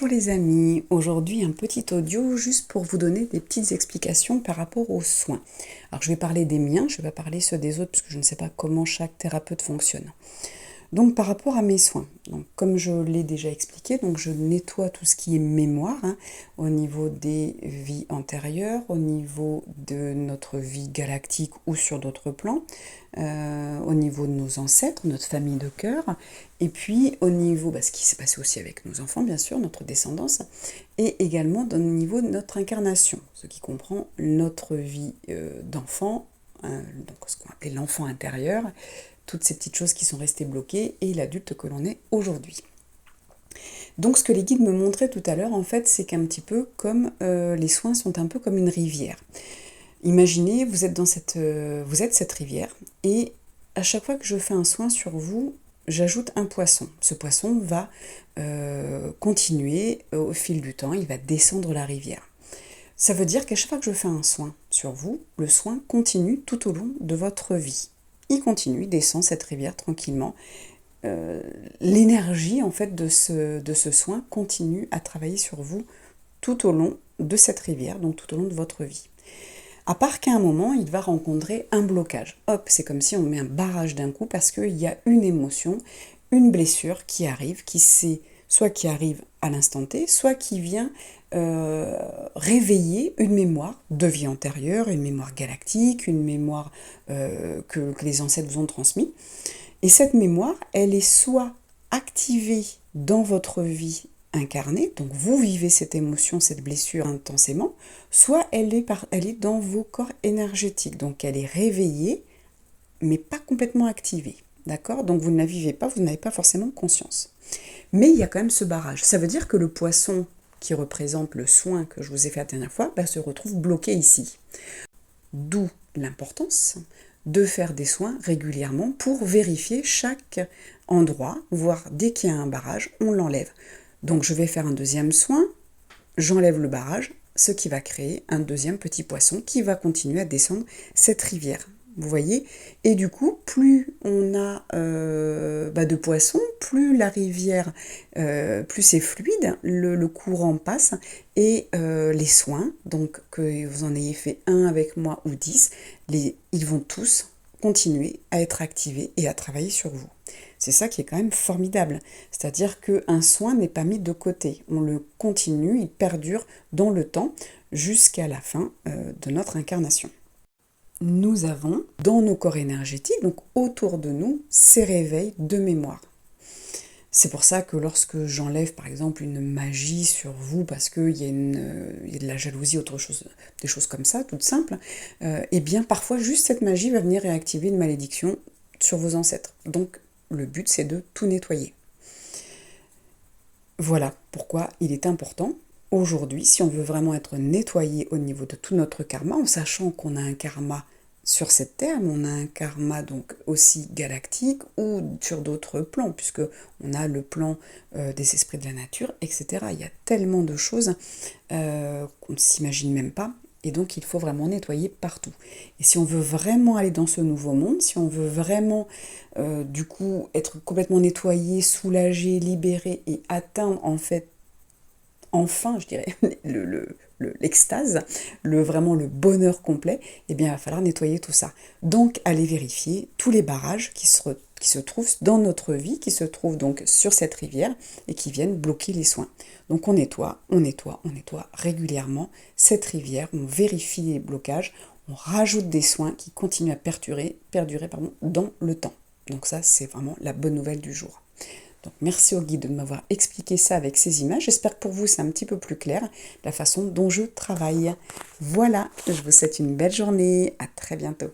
Bonjour les amis, aujourd'hui un petit audio juste pour vous donner des petites explications par rapport aux soins. Alors je vais parler des miens, je ne vais pas parler ceux des autres parce que je ne sais pas comment chaque thérapeute fonctionne. Donc par rapport à mes soins, donc, comme je l'ai déjà expliqué, donc je nettoie tout ce qui est mémoire, au niveau des vies antérieures, au niveau de notre vie galactique ou sur d'autres plans, au niveau de nos ancêtres, notre famille de cœur, et puis au niveau, ce qui s'est passé aussi avec nos enfants bien sûr, notre descendance, et également au niveau de notre incarnation, ce qui comprend notre vie d'enfant, donc ce qu'on appelait l'enfant intérieur, toutes ces petites choses qui sont restées bloquées et l'adulte que l'on est aujourd'hui. Donc ce que les guides me montraient tout à l'heure, en fait, c'est qu'un petit peu comme les soins sont un peu comme une rivière. Imaginez, vous êtes cette rivière et à chaque fois que je fais un soin sur vous, j'ajoute un poisson. Ce poisson va continuer au fil du temps, il va descendre la rivière. Ça veut dire qu'à chaque fois que je fais un soin sur vous, le soin continue tout au long de votre vie. Il continue, il descend cette rivière tranquillement. L'énergie en fait de ce soin continue à travailler sur vous tout au long de cette rivière, donc tout au long de votre vie. À part qu'à un moment, il va rencontrer un blocage. Hop, c'est comme si on met un barrage d'un coup parce qu'il y a une émotion, une blessure qui arrive, soit qui arrive à l'instant T, soit qui vient réveiller une mémoire de vie antérieure, une mémoire galactique, une mémoire que les ancêtres vous ont transmise. Et cette mémoire, elle est soit activée dans votre vie incarnée, donc vous vivez cette émotion, cette blessure intensément, soit elle est dans vos corps énergétiques, donc elle est réveillée, mais pas complètement activée. D'accord ? Donc vous ne la vivez pas, vous n'avez pas forcément conscience. Mais il y a quand même ce barrage. Ça veut dire que le poisson qui représente le soin que je vous ai fait la dernière fois, se retrouve bloqué ici. D'où l'importance de faire des soins régulièrement pour vérifier chaque endroit, voire dès qu'il y a un barrage, on l'enlève. Donc je vais faire un deuxième soin, j'enlève le barrage, ce qui va créer un deuxième petit poisson qui va continuer à descendre cette rivière. Vous voyez ? Et du coup, plus on a de poissons, plus la rivière, plus c'est fluide, le courant passe, et les soins, donc que vous en ayez fait un avec moi ou 10, ils vont tous continuer à être activés et à travailler sur vous. C'est ça qui est quand même formidable. C'est-à-dire qu'un soin n'est pas mis de côté. On le continue, il perdure dans le temps jusqu'à la fin de notre incarnation. Nous avons dans nos corps énergétiques, donc autour de nous, ces réveils de mémoire. C'est pour ça que lorsque j'enlève par exemple une magie sur vous parce qu'il y a de la jalousie, des choses comme ça, toutes simples, et bien parfois juste cette magie va venir réactiver une malédiction sur vos ancêtres. Donc le but c'est de tout nettoyer. Voilà pourquoi il est important aujourd'hui, si on veut vraiment être nettoyé au niveau de tout notre karma, en sachant qu'on a un karma sur cette terre, mais on a un karma donc aussi galactique ou sur d'autres plans, puisque on a le plan des esprits de la nature, etc. Il y a tellement de choses qu'on ne s'imagine même pas, et donc il faut vraiment nettoyer partout. Et si on veut vraiment aller dans ce nouveau monde, si on veut vraiment du coup être complètement nettoyé, soulagé, libéré et atteindre en fait enfin, je dirais, l'extase, vraiment le bonheur complet, eh bien, il va falloir nettoyer tout ça. Donc, allez vérifier tous les barrages qui se trouvent dans notre vie, qui se trouvent donc sur cette rivière et qui viennent bloquer les soins. Donc, on nettoie régulièrement cette rivière, on vérifie les blocages, on rajoute des soins qui continuent à perdurer dans le temps. Donc ça, c'est vraiment la bonne nouvelle du jour. Donc merci au guide de m'avoir expliqué ça avec ces images. J'espère que pour vous c'est un petit peu plus clair la façon dont je travaille. Voilà, je vous souhaite une belle journée. À très bientôt.